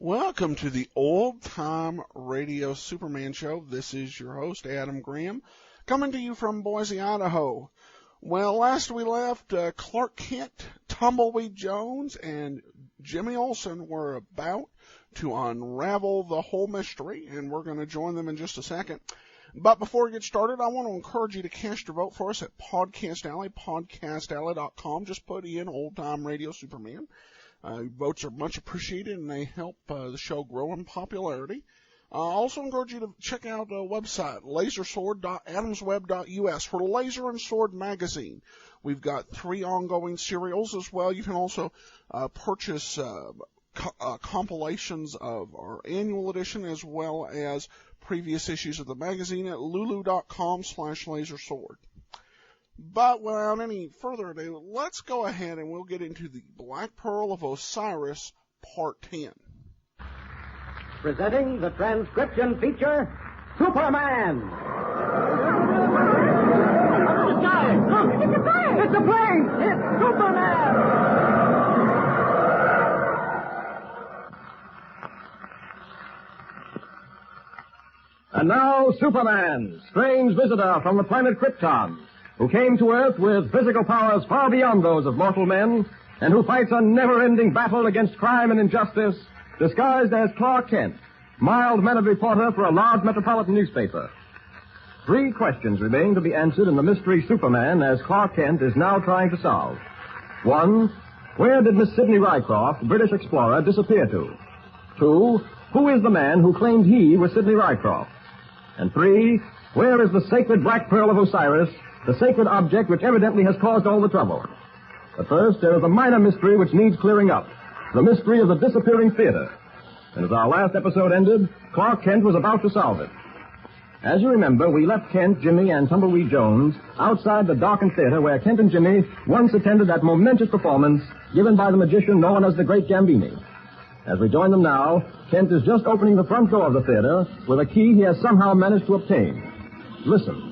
Welcome to the Old Time Radio Superman Show. This is your host, Adam Graham, coming to you from Boise, Idaho. Well, last we left, Clark Kent, Tumbleweed Jones, and Jimmy Olsen were about to unravel the whole mystery, and we're going to join them in just a second. But before we get started, I want to encourage you to cast your vote for us at Podcast Alley, podcastalley.com. Just put in Old Time Radio Superman. Votes are much appreciated, and they help the show grow in popularity. I also encourage you to check out the website, lasersword.adamsweb.us, for Laser and Sword magazine. We've got 3 ongoing serials as well. You can also purchase compilations of our annual edition as well as previous issues of the magazine at lulu.com/lasersword. But without any further ado, let's go ahead and we'll get into the Black Pearl of Osiris, Part 10. Presenting the transcription feature, Superman! It's a plane! Look, it's a plane! It's a plane! It's Superman! And now, Superman, strange visitor from the planet Krypton, who came to Earth with physical powers far beyond those of mortal men, and who fights a never-ending battle against crime and injustice, disguised as Clark Kent, mild-mannered reporter for a large metropolitan newspaper. 3 questions remain to be answered in the mystery Superman, as Clark Kent is now trying to solve. 1, where did Miss Sidney Rycroft, British explorer, disappear to? 2, who is the man who claimed he was Sidney Rycroft? And 3, where is the sacred Black Pearl of Osiris, the sacred object which evidently has caused all the trouble? But first, there is a minor mystery which needs clearing up. The mystery of the disappearing theater. And as our last episode ended, Clark Kent was about to solve it. As you remember, we left Kent, Jimmy, and Tumbleweed Jones outside the darkened theater where Kent and Jimmy once attended that momentous performance given by the magician known as the Great Gambini. As we join them now, Kent is just opening the front door of the theater with a key he has somehow managed to obtain. Listen.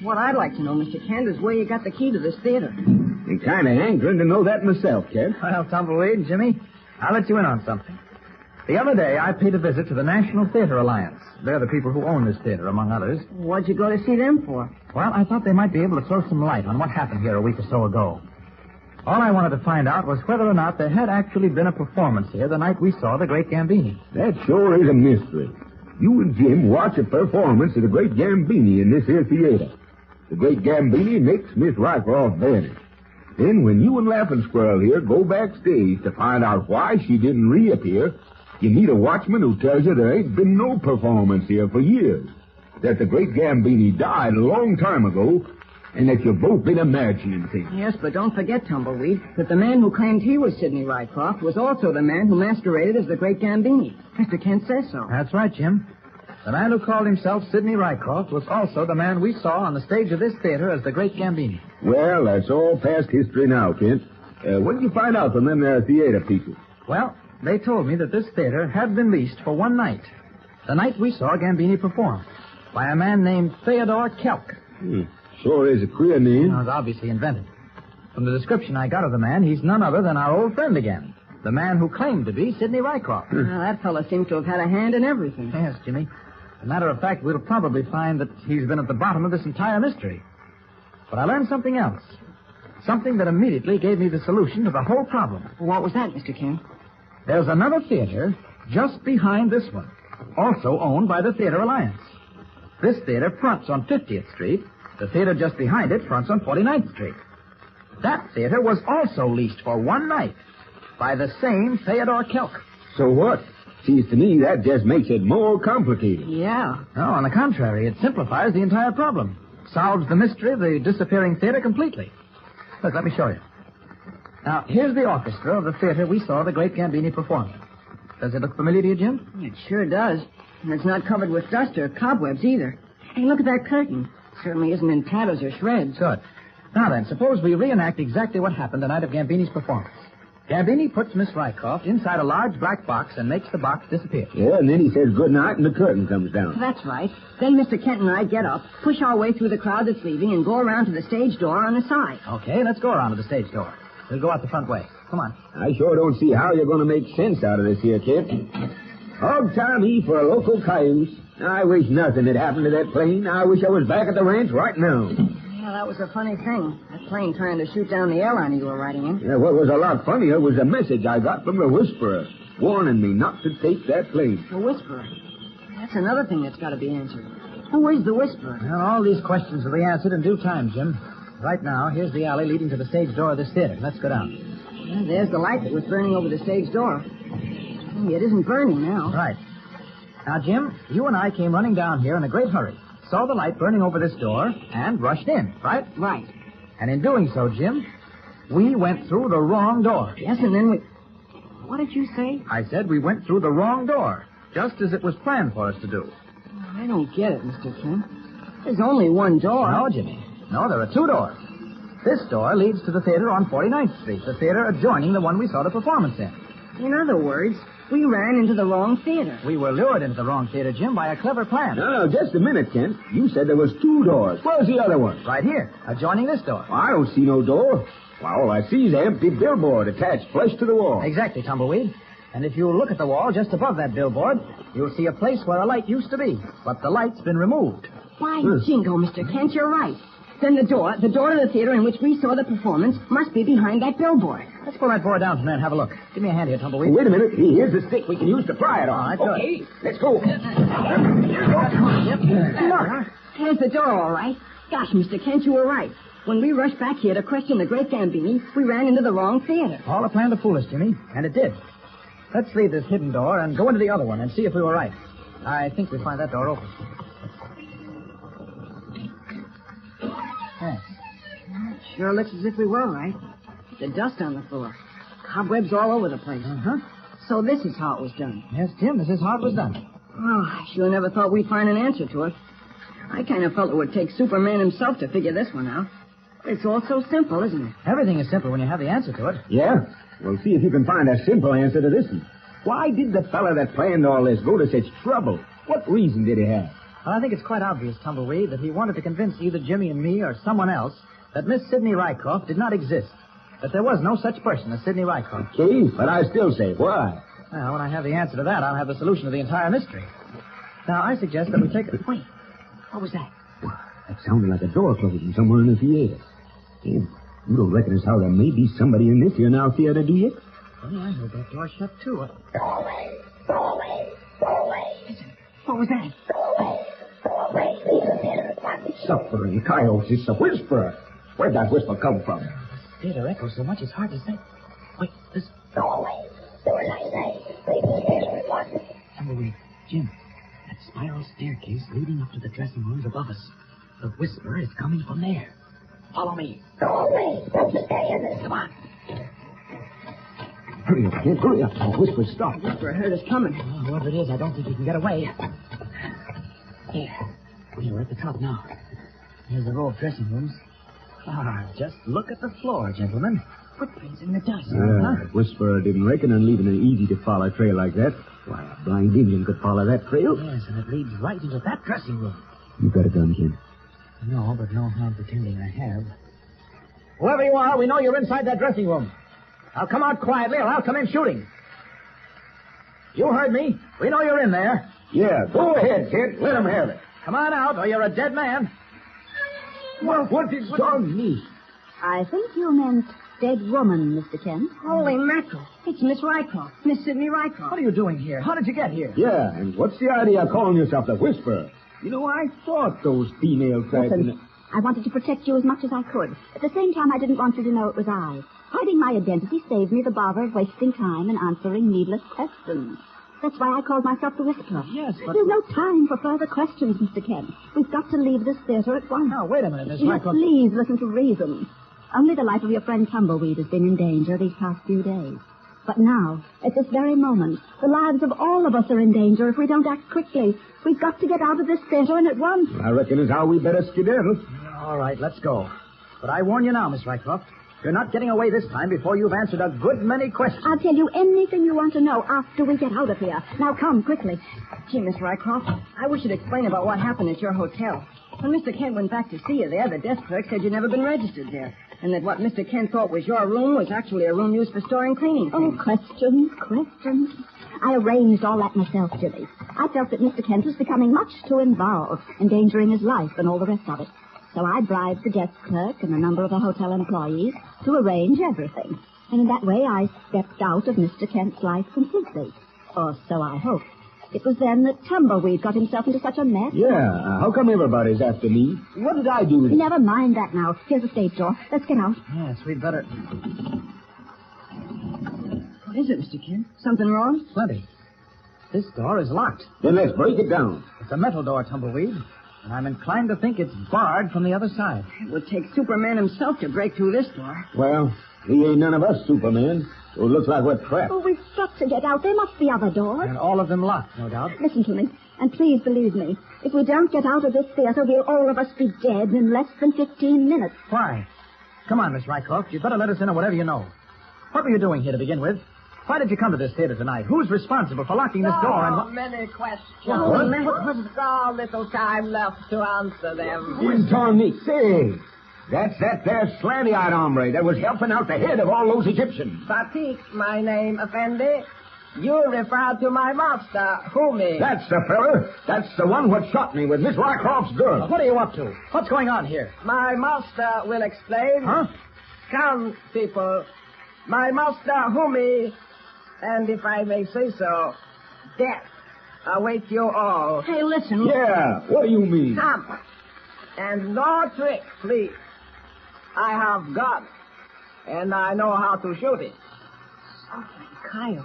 What I'd like to know, Mr. Kent, is where you got the key to this theater. I'm kind of hankering to know that myself, Kent. Well, Tumbleweed and Jimmy, I'll let you in on something. The other day, I paid a visit to the National Theater Alliance. They're the people who own this theater, among others. What'd you go to see them for? Well, I thought they might be able to throw some light on what happened here a week or so ago. All I wanted to find out was whether or not there had actually been a performance here the night we saw the Great Gambini. That sure is a mystery. You and Jim watch a performance of the Great Gambini in this here theater. The Great Gambini makes Miss Rycroft vanish. Then when you and Laughing Squirrel here go backstage to find out why she didn't reappear, you meet a watchman who tells you there ain't been no performance here for years, that the Great Gambini died a long time ago, and that you've both been imagining things. Yes, but don't forget, Tumbleweed, that the man who claimed he was Sidney Rycroft was also the man who masqueraded as the Great Gambini. Mr. Kent says so. That's right, Jim. The man who called himself Sidney Rycroft was also the man we saw on the stage of this theater as the Great Gambini. Well, that's all past history now, Kent. What did you find out from them there theater people? Well, they told me that this theater had been leased for one night. The night we saw Gambini perform. By a man named Theodore Kelk. Sure is a queer name. It was obviously invented. From the description I got of the man, he's none other than our old friend again. The man who claimed to be Sidney Rycroft. Well, that fellow seems to have had a hand in everything. Yes, Jimmy. As a matter of fact, we'll probably find that he's been at the bottom of this entire mystery. But I learned something else. Something that immediately gave me the solution to the whole problem. What was that, Mr. Kent? There's another theater just behind this one, also owned by the Theater Alliance. This theater fronts on 50th Street. The theater just behind it fronts on 49th Street. That theater was also leased for one night by the same Theodore Kelk. So what? Seems to me that just makes it more complicated. Yeah. No, on the contrary, it simplifies the entire problem. Solves the mystery of the disappearing theater completely. Look, let me show you. Now, here's the orchestra of the theater we saw the Great Gambini perform. Does it look familiar to you, Jim? It sure does. And it's not covered with dust or cobwebs either. Hey, look at that curtain. Certainly isn't in tatters or shreds. Good. Now then, suppose we reenact exactly what happened the night of Gambini's performance. Gambini puts Miss Rycroft inside a large black box and makes the box disappear. Yeah, and then he says good night and the curtain comes down. That's right. Then Mr. Kent and I get up, push our way through the crowd that's leaving, and go around to the stage door on the side. Okay, let's go around to the stage door. We'll go out the front way. Come on. I sure don't see how you're going to make sense out of this here, kid. Hog time E for a local cayuse. I wish nothing had happened to that plane. I wish I was back at the ranch right now. Yeah, that was a funny thing. That plane trying to shoot down the airliner you were riding in. Yeah, what was a lot funnier was a message I got from the Whisperer, warning me not to take that plane. The Whisperer. That's another thing that's got to be answered. Who is the Whisperer? Well, all these questions will be answered in due time, Jim. Right now, here's the alley leading to the stage door of this theater. Let's go down. Yeah, there's the light that was burning over the stage door. Hey, it isn't burning now. Right. Now, Jim, you and I came running down here in a great hurry, saw the light burning over this door, and rushed in, right? Right. And in doing so, Jim, we went through the wrong door. Yes, and then we... What did you say? I said we went through the wrong door, just as it was planned for us to do. I don't get it, Mr. Kent. There's only one door. No, Jimmy. No, there are two doors. This door leads to the theater on 49th Street, the theater adjoining the one we saw the performance in. In other words, we ran into the wrong theater. We were lured into the wrong theater, Jim, by a clever plan. No, just a minute, Kent. You said there was two doors. Where's the other one? Right here, adjoining this door. Well, I don't see no door. Well, all I see is an empty billboard attached flush to the wall. Exactly, Tumbleweed. And if you look at the wall just above that billboard, you'll see a place where a light used to be. But the light's been removed. Why, Jingo, Mr. Kent, you're right. Then the door to the theater in which we saw the performance must be behind that billboard. Let's pull that board down from there and have a look. Give me a hand here, Tumbleweed. Wait a minute. Here's the stick we can use to pry it on. All right, good. Okay, let's go. Look, there's the door, all right. Gosh, Mr. Kent, you were right. When we rushed back here to question the great Gambini, we ran into the wrong theater. All a plan to fool us, Jimmy, and it did. Let's leave this hidden door and go into the other one and see if we were right. I think we'll find that door open. Yes. Sure looks as if we were right. The dust on the floor. Cobwebs all over the place. Uh-huh. So this is how it was done. Yes, Jim, this is how it was done. Oh, I sure never thought we'd find an answer to it. I kind of felt it would take Superman himself to figure this one out. It's all so simple, isn't it? Everything is simple when you have the answer to it. Yeah? Well, see if you can find a simple answer to this one. Why did the fella that planned all this go to such trouble? What reason did he have? Well, I think it's quite obvious, Tumbleweed, that he wanted to convince either Jimmy and me or someone else that Miss Sidney Rycroft did not exist. That there was no such person as Sidney Rycroft. Okay, but I still say, why? Well, when I have the answer to that, I'll have the solution to the entire mystery. Now, I suggest that we take it... Wait, what was that? That sounded like a door closing somewhere in the theater. Yeah, you don't reckon as how there may be somebody in this here now theater, do you? Well, I heard that door shut, too. What was that? Suffering coyotes, it's a whisperer. Where'd that whisper come from? Theater echoes so much it's hard to say. Wait, this... Tumbleweed, Jim, that spiral staircase leading up to the dressing rooms above us. The whisper is coming from there. Follow me. Come on. Hurry up, Kent, hurry up. The whisper stopped. The whisperer heard us coming. Well, whoever it is, I don't think he can get away. Here. We're at the top now. Here's the row of dressing rooms. Ah, just look at the floor, gentlemen. Footprints in the dust. The whisperer didn't reckon on leaving an easy-to-follow trail like that. Why, a blind Indian could follow that trail. Yes, and it leads right into that dressing room. You got a gun, Kent? No, but no harm pretending I have. Whoever you are, we know you're inside that dressing room. Now come out quietly or I'll come in shooting. You heard me. We know you're in there. Yeah, go ahead, Kent. Let him have it. Come on out or you're a dead man. What did John mean? I think you meant dead woman, Mr. Kent. Holy mackerel. It's Miss Rycroft. Miss Sidney Rycroft. What are you doing here? How did you get here? Yeah, and what's the idea of calling yourself the Whisperer? You know, I thought those female tribes... Listen, I wanted to protect you as much as I could. At the same time, I didn't want you to know it was I. Hiding my identity saved me the bother of wasting time and answering needless questions. That's why I called myself the Whisperer. Yes, but... There's no time for further questions, Mr. Kent. We've got to leave this theater at once. Now, wait a minute, Miss Yes, Rycroft. please listen to reason. Only the life of your friend Tumbleweed has been in danger these past few days. But now, at this very moment, the lives of all of us are in danger if we don't act quickly. We've got to get out of this theater and at once. I reckon is how we better skedaddle. All right, let's go. But I warn you now, Miss Rycroft. You're not getting away this time before you've answered a good many questions. I'll tell you anything you want to know after we get out of here. Now come, quickly. Gee, Miss Rycroft, I wish you'd explain about what happened at your hotel. When Mr. Kent went back to see you there, the desk clerk said you'd never been registered there. and that what Mr. Kent thought was your room was actually a room used for storing cleaning things. Oh, questions. I arranged all that myself, Jimmy. I felt that Mr. Kent was becoming much too involved, endangering his life and all the rest of it. So I bribed the desk clerk and a number of the hotel employees to arrange everything. And in that way, I stepped out of Mr. Kent's life completely. Or so I hoped. It was then that Tumbleweed got himself into such a mess. Yeah, how come everybody's after me? What did I do? Never mind that now. Here's the stage door. Let's get out. Yes, we'd better. What is it, Mr. Kent? Something wrong? Plenty. This door is locked. Then let's break it down. It's a metal door, Tumbleweed, and I'm inclined to think it's barred from the other side. It would take Superman himself to break through this door. Well, he ain't none of us, Superman. So it looks like we're trapped. Oh, we've got to get out. There must be other doors. And all of them locked, no doubt. Listen to me, and please believe me. If we don't get out of this theater, we'll all of us be dead in less than 15 minutes. Why? Come on, Miss Rycroft. You'd better let us in on whatever you know. What were you doing here to begin with? Why did you come to this theater tonight? Who's responsible for locking this door? And many questions. What? So little time left to answer them. Tony, say, that's that there slanty-eyed hombre that was helping out the head of all those Egyptians. Batik, my name, Effendi. You refer to my master, Humi. That's the fella. That's the one what shot me with Miss Rycroft's girl. What are you up to? What's going on here? My master will explain. Huh? Come, people. My master, Humi, and if I may say so, death await you all. Hey, listen. Yeah, what do you mean? Come. And no trick, please. I have gun, and I know how to shoot it. Something, coyotes.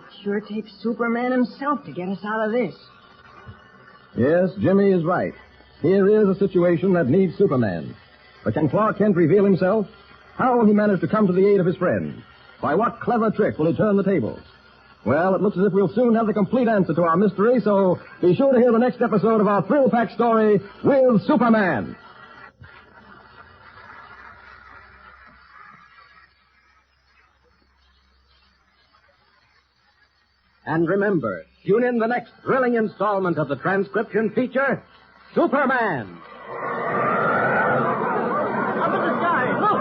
It sure takes Superman himself to get us out of this. Yes, Jimmy is right. Here is a situation that needs Superman. But can Clark Kent reveal himself? How will he manage to come to the aid of his friend? By what clever trick will he turn the tables? Well, it looks as if we'll soon have the complete answer to our mystery, so be sure to hear the next episode of our thrill-packed story with Superman. And remember, tune in the next thrilling installment of the transcription feature, Superman. Up in the sky, look!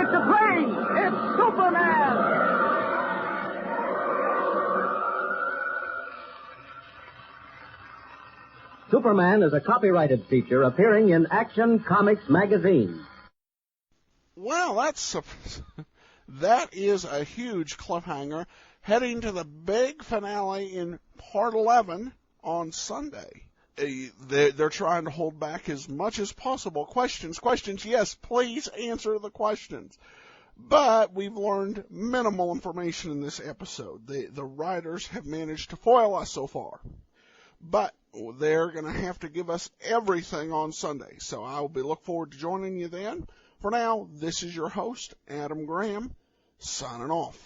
It's a plane! It's Superman! Superman is a copyrighted feature appearing in Action Comics magazine. Well, that is a huge cliffhanger, heading to the big finale in part 11 on Sunday. They're trying to hold back as much as possible. Questions, yes, please answer the questions. But we've learned minimal information in this episode. The writers have managed to foil us so far. But they're going to have to give us everything on Sunday. So I will look forward to joining you then. For now, this is your host, Adam Graham, signing off.